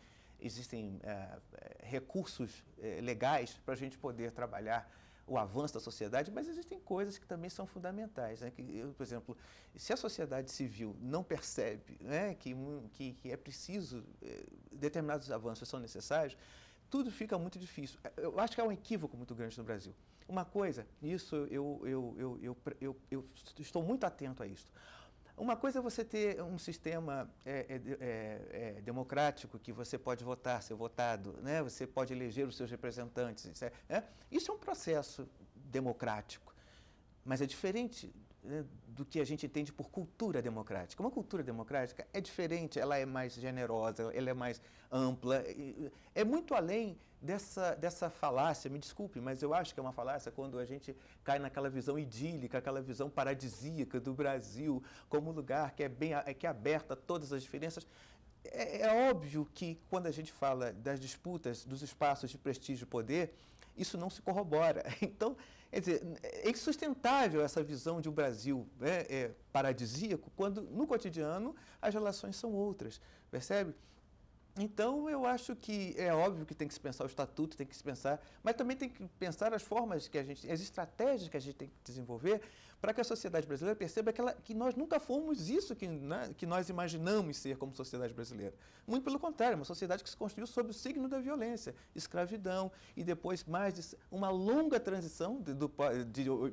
recursos legais para a gente poder trabalhar o avanço da sociedade, mas existem coisas que também são fundamentais, né? Por exemplo, se a sociedade civil não percebe, né, que é preciso, determinados avanços são necessários, tudo fica muito difícil. Eu acho que há um equívoco muito grande no Brasil. Uma coisa, isso eu estou muito atento a isso. Uma coisa é você ter um sistema democrático que você pode votar, ser votado, né? Você pode eleger os seus representantes. Isso é um processo democrático, mas é diferente, né, do que a gente entende por cultura democrática. Uma cultura democrática é diferente, ela é mais generosa, ela é mais ampla, é muito além dessa falácia, me desculpe, mas eu acho que é uma falácia quando a gente cai naquela visão idílica, aquela visão paradisíaca do Brasil como um lugar que é aberto a todas as diferenças. É óbvio que quando a gente fala das disputas, dos espaços de prestígio e poder, isso não se corrobora. Então, quer dizer, é insustentável essa visão de um Brasil, né, paradisíaco, quando no cotidiano as relações são outras, percebe? Então, eu acho que é óbvio que tem que se pensar o estatuto, tem que se pensar, mas também tem que pensar as formas as estratégias que a gente tem que desenvolver para que a sociedade brasileira perceba que nós nunca fomos isso que nós imaginamos ser como sociedade brasileira. Muito pelo contrário, uma sociedade que se construiu sob o signo da violência, escravidão, e depois uma longa transição de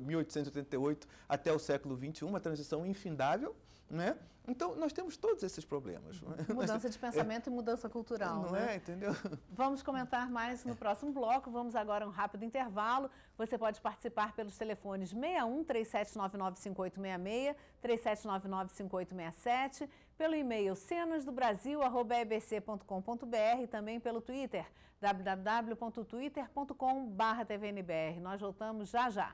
1888 até o século XXI, uma transição infindável, né? Então, nós temos todos esses problemas. Mudança de pensamento e mudança cultural. Não né? é, entendeu? Vamos comentar mais no próximo bloco. Vamos agora a um rápido intervalo. Você pode participar pelos telefones 61 3799 5866, 3799 5867, pelo e-mail cenasdobrasil@ebc.com.br e também pelo Twitter, www.twitter.com/tvnbr. Nós voltamos já.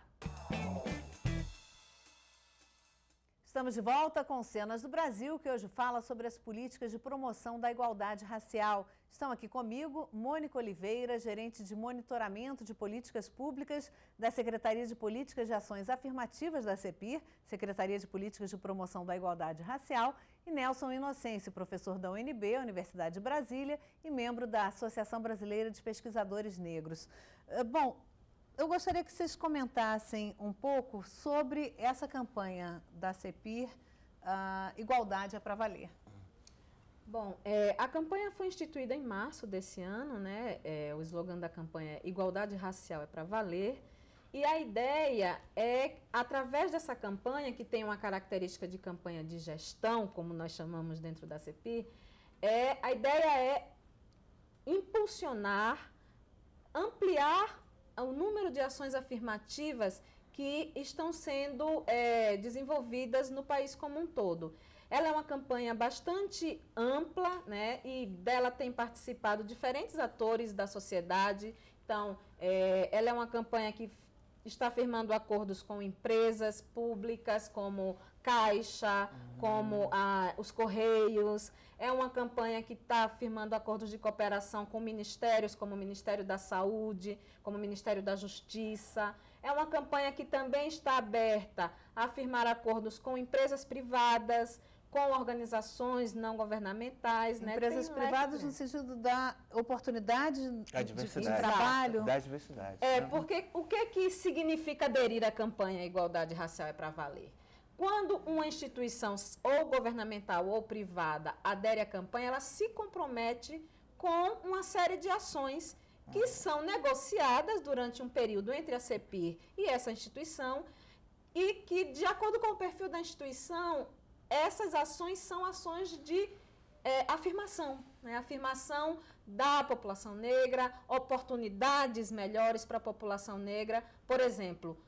Estamos de volta com Cenas do Brasil, que hoje fala sobre as políticas de promoção da igualdade racial. Estão aqui comigo Mônica Oliveira, gerente de monitoramento de políticas públicas da Secretaria de Políticas de Ações Afirmativas da CEPIR, Secretaria de Políticas de Promoção da Igualdade Racial, e Nelson Inocêncio, professor da UNB, Universidade de Brasília, e membro da Associação Brasileira de Pesquisadores Negros. Bom, eu gostaria que vocês comentassem um pouco sobre essa campanha da CEPIR, Igualdade é para Valer. Bom, a campanha foi instituída em março desse ano, né? O slogan da campanha é Igualdade Racial é para Valer. E a ideia é, através dessa campanha, que tem uma característica de campanha de gestão, como nós chamamos dentro da CEPIR, a ideia é impulsionar, ampliar o número de ações afirmativas que estão sendo desenvolvidas no país como um todo. Ela é uma campanha bastante ampla, né, e dela tem participado diferentes atores da sociedade. Então, ela é uma campanha que está firmando acordos com empresas públicas como Caixa, como os Correios. É uma campanha que está firmando acordos de cooperação com ministérios como o Ministério da Saúde, como o Ministério da Justiça. É uma campanha que também está aberta a firmar acordos com empresas privadas, com organizações não governamentais. Empresas privadas no sentido da oportunidade de trabalho. Da diversidade. Porque o que significa aderir à campanha Igualdade Racial é para Valer? Quando uma instituição ou governamental ou privada adere à campanha, ela se compromete com uma série de ações que são negociadas durante um período entre a CEPIR e essa instituição e que, de acordo com o perfil da instituição, essas ações são ações de afirmação, né? Afirmação da população negra, oportunidades melhores para a população negra. Por exemplo,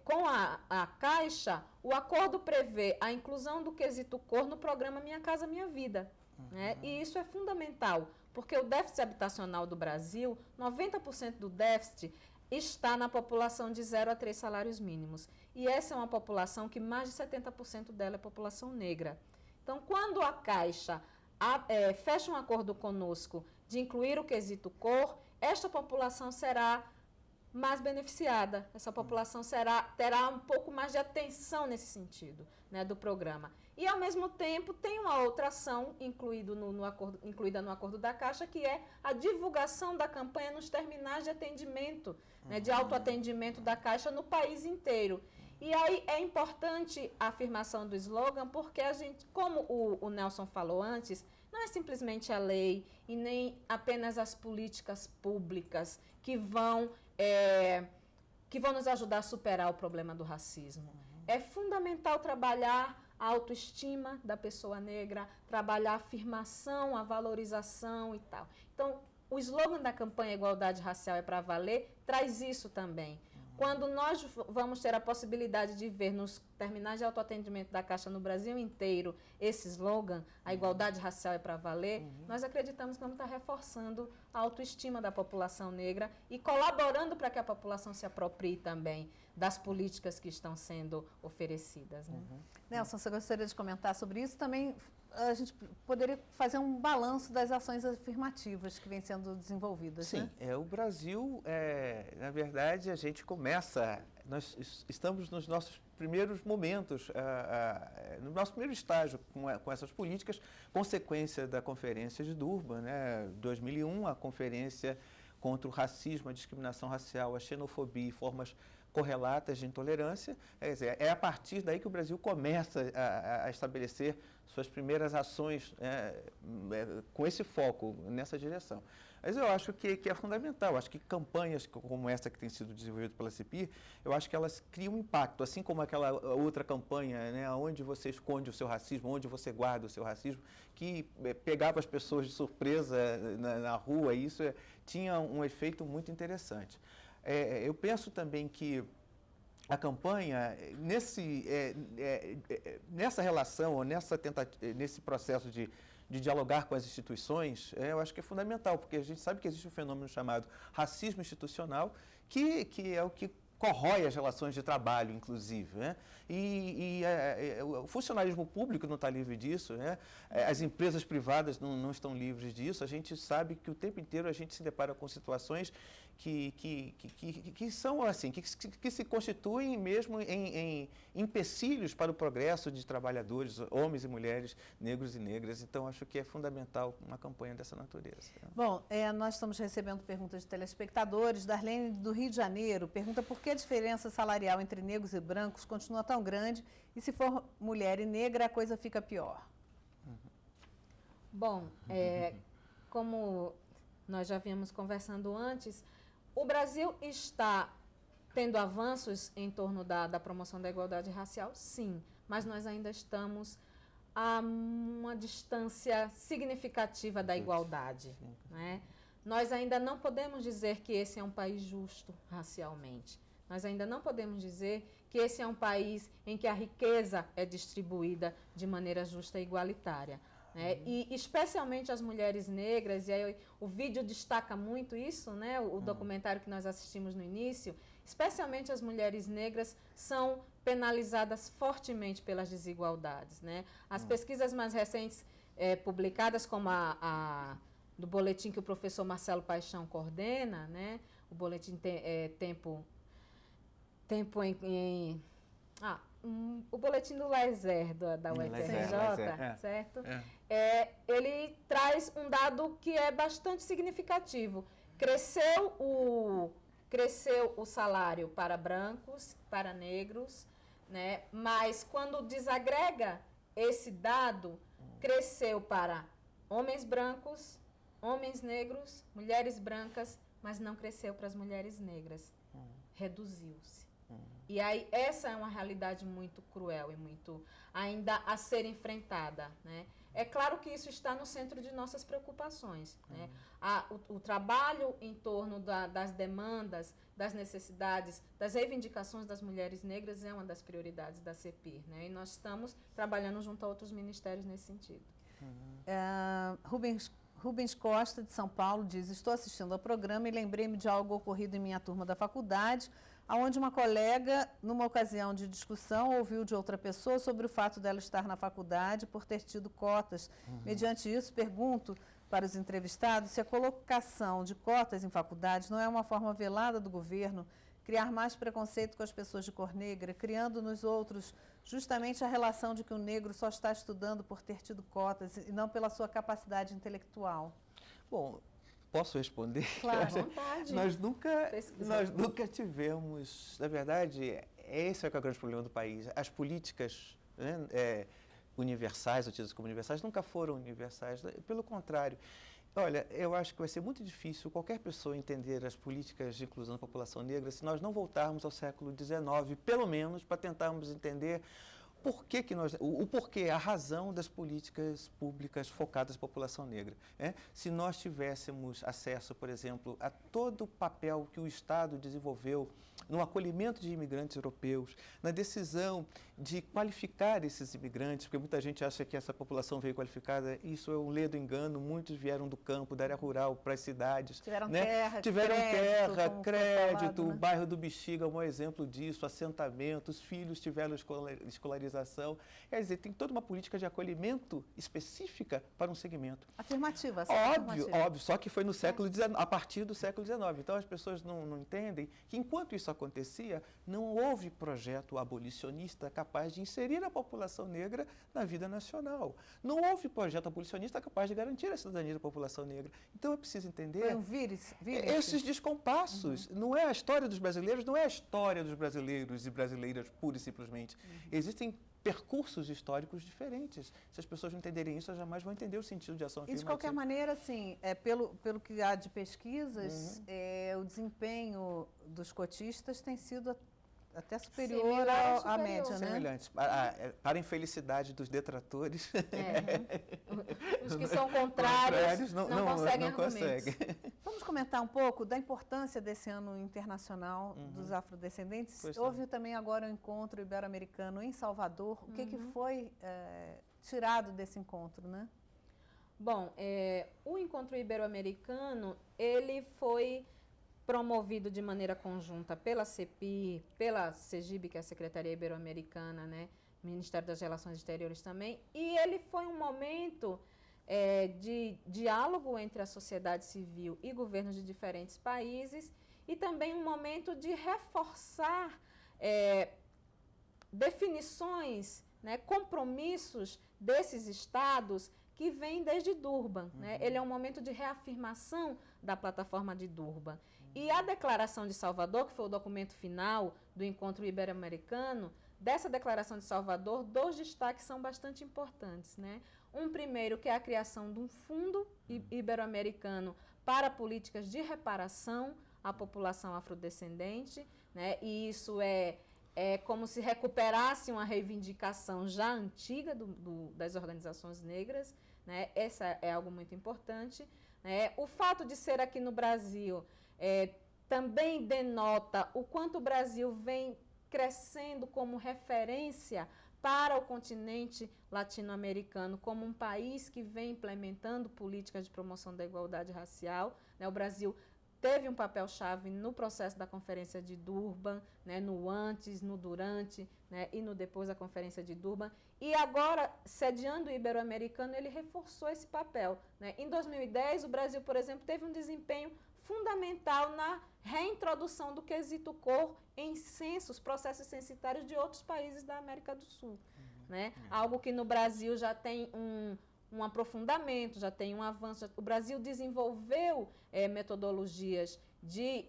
com a Caixa, o acordo prevê a inclusão do quesito cor no programa Minha Casa Minha Vida. Né? E isso é fundamental, porque o déficit habitacional do Brasil, 90% do déficit está na população de 0 a 3 salários mínimos. E essa é uma população que mais de 70% dela é população negra. Então, quando a Caixa fecha um acordo conosco de incluir o quesito cor, esta população será mais beneficiada, essa população terá um pouco mais de atenção nesse sentido, né, do programa. E, ao mesmo tempo, tem uma outra ação incluída no acordo da Caixa, que é a divulgação da campanha nos terminais de atendimento, né, de autoatendimento da Caixa no país inteiro. E aí é importante a afirmação do slogan, porque a gente, como o Nelson falou antes, não é simplesmente a lei e nem apenas as políticas públicas que vão nos ajudar a superar o problema do racismo. É fundamental trabalhar a autoestima da pessoa negra, trabalhar a afirmação, a valorização e tal. Então, o slogan da campanha Igualdade Racial é para Valer traz isso também. Quando nós vamos ter a possibilidade de ver nos terminais de autoatendimento da Caixa no Brasil inteiro esse slogan, a igualdade racial é para valer, nós acreditamos que vamos estar reforçando a autoestima da população negra e colaborando para que a população se aproprie também das políticas que estão sendo oferecidas. Né? Nelson, você gostaria de comentar sobre isso? Também a gente poderia fazer um balanço das ações afirmativas que vêm sendo desenvolvidas. Sim, né? O Brasil, na verdade, a gente nós estamos nos nossos primeiros momentos, no nosso primeiro estágio com essas políticas, consequência da Conferência de Durban, né, 2001, a Conferência contra o Racismo, a Discriminação Racial, a Xenofobia e Formas Correlatas de Intolerância. É a partir daí que o Brasil começa a estabelecer suas primeiras ações com esse foco, nessa direção. Mas eu acho que é fundamental, acho que campanhas como essa que tem sido desenvolvida pela CEPIR, eu acho que elas criam impacto, assim como aquela outra campanha, né, onde você esconde o seu racismo, onde você guarda o seu racismo, que pegava as pessoas de surpresa na rua, e isso tinha um efeito muito interessante. Eu penso também que a campanha, nessa relação, ou nesse processo de dialogar com as instituições, eu acho que é fundamental, porque a gente sabe que existe um fenômeno chamado racismo institucional, que é o que corrói as relações de trabalho, inclusive. Né? O funcionalismo público não está livre disso, né? As empresas privadas não estão livres disso. A gente sabe que o tempo inteiro a gente se depara com situações que são assim, que se constituem mesmo em empecilhos para o progresso de trabalhadores, homens e mulheres, negros e negras. Então, acho que é fundamental uma campanha dessa natureza. Bom, nós estamos recebendo perguntas de telespectadores. Darlene, do Rio de Janeiro, pergunta por que a diferença salarial entre negros e brancos continua tão grande e, se for mulher e negra, a coisa fica pior. Bom, como nós já vínhamos conversando antes, o Brasil está tendo avanços em torno da promoção da igualdade racial, sim, mas nós ainda estamos a uma distância significativa da igualdade. Né? Nós ainda não podemos dizer que esse é um país justo racialmente. Nós ainda não podemos dizer que esse é um país em que a riqueza é distribuída de maneira justa e igualitária. Né? E especialmente as mulheres negras, e aí o vídeo destaca muito isso, né? O documentário que nós assistimos no início, especialmente as mulheres negras são penalizadas fortemente pelas desigualdades. Né? As pesquisas mais recentes publicadas, como do boletim que o professor Marcelo Paixão coordena, né? O boletim o boletim do Lazer, da UFRJ, certo? Ele traz um dado que é bastante significativo. Cresceu o salário para brancos, para negros, né? Mas quando desagrega esse dado, cresceu para homens brancos, homens negros, mulheres brancas, mas não cresceu para as mulheres negras. Reduziu-se. E aí essa é uma realidade muito cruel e muito ainda a ser enfrentada, né? É claro que isso está no centro de nossas preocupações, né? O trabalho em torno das demandas, das necessidades, das reivindicações das mulheres negras é uma das prioridades da CEPIR, né? E nós estamos trabalhando junto a outros ministérios nesse sentido. Rubens Costa, de São Paulo, diz: estou assistindo ao programa e lembrei-me de algo ocorrido em minha turma da faculdade, onde uma colega, numa ocasião de discussão, ouviu de outra pessoa sobre o fato dela estar na faculdade por ter tido cotas. Mediante isso, pergunto para os entrevistados se a colocação de cotas em faculdades não é uma forma velada do governo criar mais preconceito com as pessoas de cor negra, criando nos outros justamente a relação de que o negro só está estudando por ter tido cotas e não pela sua capacidade intelectual. Bom, posso responder? Claro, à vontade. Nós nunca tivemos, na verdade, esse é o grande problema do país. As políticas, né, universais, ou tidas como universais, nunca foram universais. Pelo contrário, olha, eu acho que vai ser muito difícil qualquer pessoa entender as políticas de inclusão da população negra se nós não voltarmos ao século XIX, pelo menos, para tentarmos entender o porquê, a razão das políticas públicas focadas na população negra. Se nós tivéssemos acesso, por exemplo, a todo o papel que o Estado desenvolveu no acolhimento de imigrantes europeus, na decisão de qualificar esses imigrantes, porque muita gente acha que essa população veio qualificada, isso é um ledo engano, muitos vieram do campo, da área rural, para as cidades. Tiveram crédito, o bairro do Bexiga é um exemplo disso, assentamentos, filhos tiveram escolarização. Quer dizer, tem toda uma política de acolhimento específica para um segmento. Afirmativa. Óbvio, só que foi no século XIX, a partir do século XIX. Então, as pessoas não entendem que, enquanto isso acontecia, não houve projeto abolicionista capaz de inserir a população negra na vida nacional. Não houve projeto abolicionista capaz de garantir a cidadania da população negra. Então, é preciso entender esses descompassos. Não é a história dos brasileiros, não é a história dos brasileiros e brasileiras pura e simplesmente. Existem percursos históricos diferentes. Se as pessoas não entenderem isso, elas jamais vão entender o sentido de ação afirmativa. E, de qualquer maneira, assim, pelo que há de pesquisas, o desempenho dos cotistas tem sido até superior à média, né? Semelhantes. Para a infelicidade dos detratores. Os que são contrários não conseguem argumentos. Vamos comentar um pouco da importância desse ano internacional dos afrodescendentes. Houve também agora um encontro ibero-americano em Salvador. O que foi tirado desse encontro, né? Bom, o encontro ibero-americano, ele foi promovido de maneira conjunta pela CEPIR, pela CEGIB, que é a Secretaria Ibero-Americana, né? Ministério das Relações Exteriores também, e ele foi um momento de diálogo entre a sociedade civil e governos de diferentes países, e também um momento de reforçar definições, né, compromissos desses estados que vêm desde Durban. Né? Ele é um momento de reafirmação da plataforma de Durban. E a Declaração de Salvador, que foi o documento final do encontro ibero-americano, dessa Declaração de Salvador, 2 destaques são bastante importantes, né? Um primeiro, que é a criação de um fundo ibero-americano para políticas de reparação à população afrodescendente, né? E isso é como se recuperasse uma reivindicação já antiga das organizações negras, né? Essa é algo muito importante, né? O fato de ser aqui no Brasil também denota o quanto o Brasil vem crescendo como referência para o continente latino-americano, como um país que vem implementando políticas de promoção da igualdade racial, né? O Brasil teve um papel-chave no processo da Conferência de Durban, né? No antes, no durante, né? E no depois da Conferência de Durban. E agora, sediando o Ibero-Americano, ele reforçou esse papel, né? Em 2010, o Brasil, por exemplo, teve um desempenho fundamental na reintrodução do quesito cor em censos, processos censitários de outros países da América do Sul. Né? Algo que no Brasil já tem um aprofundamento, já tem um avanço. O Brasil desenvolveu metodologias de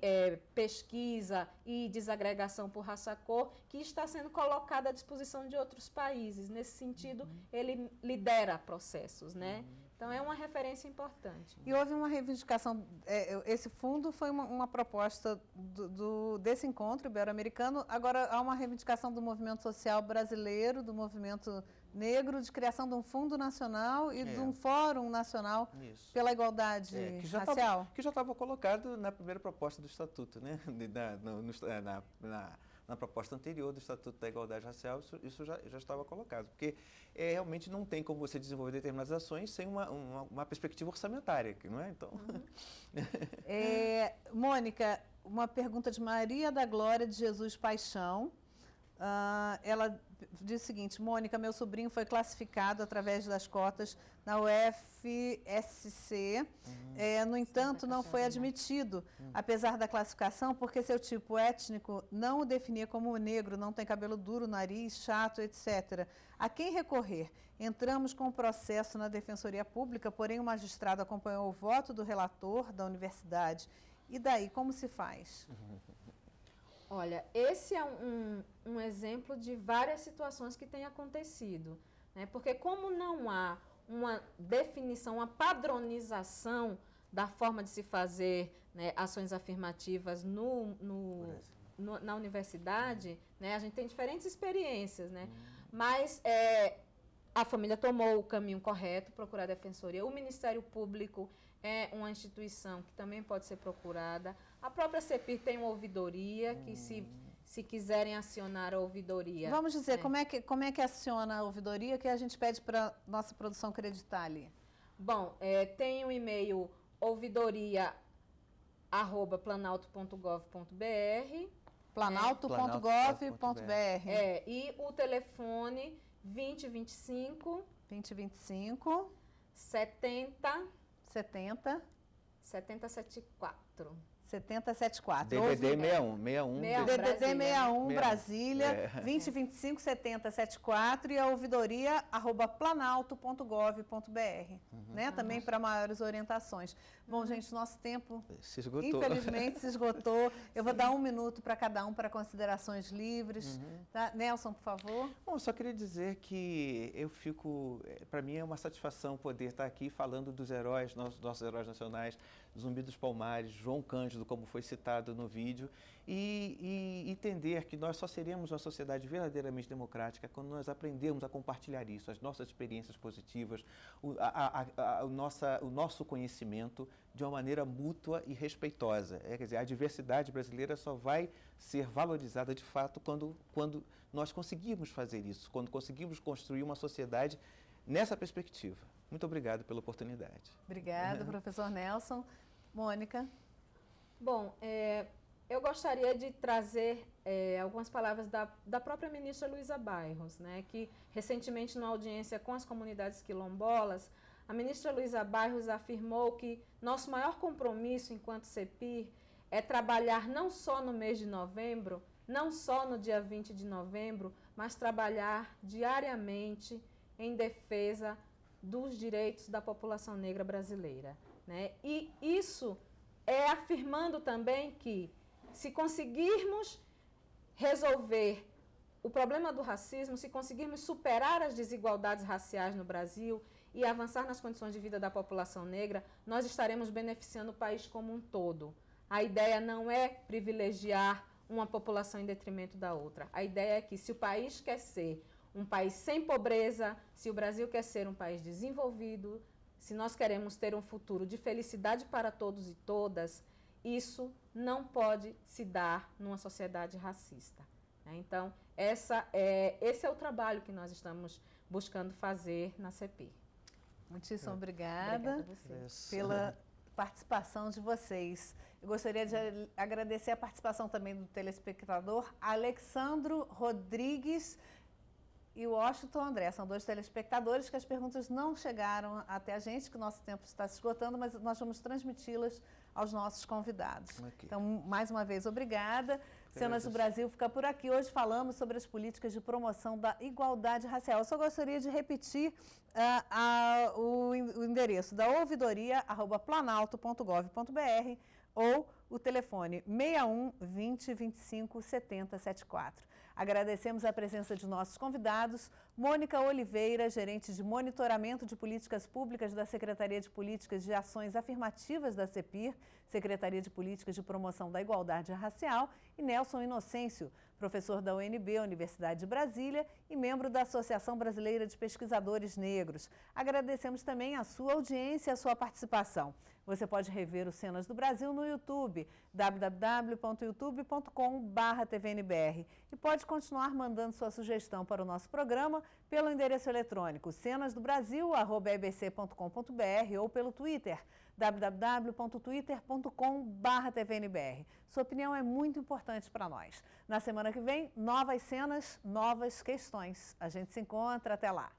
pesquisa e desagregação por raça-cor que está sendo colocada à disposição de outros países. Nesse sentido, ele lidera processos, né? Então, é uma referência importante. E houve uma reivindicação, esse fundo foi uma proposta desse encontro ibero-americano, agora há uma reivindicação do movimento social brasileiro, do movimento negro, de criação de um fundo nacional e de um fórum nacional pela igualdade racial. Que já estava colocado na primeira proposta do Estatuto, né? Na proposta anterior do Estatuto da Igualdade Racial, isso já estava colocado, porque realmente não tem como você desenvolver determinadas ações sem uma perspectiva orçamentária, não é? Então... Mônica, uma pergunta de Maria da Glória de Jesus Paixão. Ela diz o seguinte: Mônica, meu sobrinho foi classificado através das cotas na UFSC, no entanto, não foi admitido, apesar da classificação, porque seu tipo étnico não o definia como negro, não tem cabelo duro, nariz, chato, etc. A quem recorrer? Entramos com o processo na Defensoria Pública, porém o magistrado acompanhou o voto do relator da universidade. E daí, como se faz? Olha, esse é um exemplo de várias situações que têm acontecido, né? Porque como não há uma definição, uma padronização da forma de se fazer, né, ações afirmativas na universidade, né, a gente tem diferentes experiências, né? Mas a família tomou o caminho correto, procurar a Defensoria. O Ministério Público é uma instituição que também pode ser procurada. A própria CEPIR tem uma ouvidoria que, se quiserem acionar a ouvidoria... Vamos dizer, como é que aciona a ouvidoria, que a gente pede para nossa produção acreditar ali? Bom, tem o e-mail ouvidoria@planalto.gov.br. Planalto.gov.br. E o telefone 2025 70 7074. 7074. DDD 61. DDD 61 Brasília, 2025 7074 e a ouvidoria @planalto.gov.br, né? Também para maiores orientações. Bom, gente, nosso tempo se esgotou. Infelizmente se esgotou. Eu vou dar 1 minuto para cada um para considerações livres. Tá? Nelson, por favor. Bom, só queria dizer que para mim é uma satisfação poder estar aqui falando dos heróis, nossos heróis nacionais, Zumbi dos Palmares, João Cândido, como foi citado no vídeo, e entender que nós só seremos uma sociedade verdadeiramente democrática quando nós aprendermos a compartilhar isso, as nossas experiências positivas, o nosso conhecimento de uma maneira mútua e respeitosa. Quer dizer, a diversidade brasileira só vai ser valorizada de fato quando nós conseguirmos fazer isso, quando conseguirmos construir uma sociedade nessa perspectiva. Muito obrigado pela oportunidade. Obrigada, professor Nelson. Mônica? Bom, eu gostaria de trazer algumas palavras da própria ministra Luísa Bairros, né, que recentemente, numa audiência com as comunidades quilombolas, a ministra Luísa Bairros afirmou que nosso maior compromisso enquanto CEPIR é trabalhar não só no mês de novembro, não só no dia 20 de novembro, mas trabalhar diariamente em defesa dos direitos da população negra brasileira, né? E isso é afirmando também que, se conseguirmos resolver o problema do racismo, se conseguirmos superar as desigualdades raciais no Brasil e avançar nas condições de vida da população negra, nós estaremos beneficiando o país como um todo. A ideia não é privilegiar uma população em detrimento da outra. A ideia é que, se o país quer ser um país sem pobreza, se o Brasil quer ser um país desenvolvido, se nós queremos ter um futuro de felicidade para todos e todas, isso não pode se dar numa sociedade racista. Então, esse é o trabalho que nós estamos buscando fazer na CEPIR. Muitíssimo obrigada pela participação de vocês. Eu gostaria de agradecer a participação também do telespectador Alexandro Rodrigues e o Washington André. São 2 telespectadores que as perguntas não chegaram até a gente, que o nosso tempo está se esgotando, mas nós vamos transmiti-las aos nossos convidados. Então, mais uma vez, obrigada. Cenas do Brasil fica por aqui. Hoje falamos sobre as políticas de promoção da igualdade racial. Eu só gostaria de repetir o endereço da ouvidoria @planalto.gov.br ou o telefone 61 20 25 70 74. Agradecemos a presença de nossos convidados, Mônica Oliveira, gerente de monitoramento de políticas públicas da Secretaria de Políticas de Ações Afirmativas da CEPIR, Secretaria de Políticas de Promoção da Igualdade Racial, e Nelson Inocêncio, professor da UNB, Universidade de Brasília, e membro da Associação Brasileira de Pesquisadores Negros. Agradecemos também a sua audiência e a sua participação. Você pode rever os Cenas do Brasil no YouTube, www.youtube.com/tvnbr, e pode continuar mandando sua sugestão para o nosso programa pelo endereço eletrônico cenasdobrasil@ebc.com.br ou pelo Twitter, www.twitter.com/tvnbr. Sua opinião é muito importante para nós. Na semana que vem, novas cenas, novas questões. A gente se encontra. Até lá.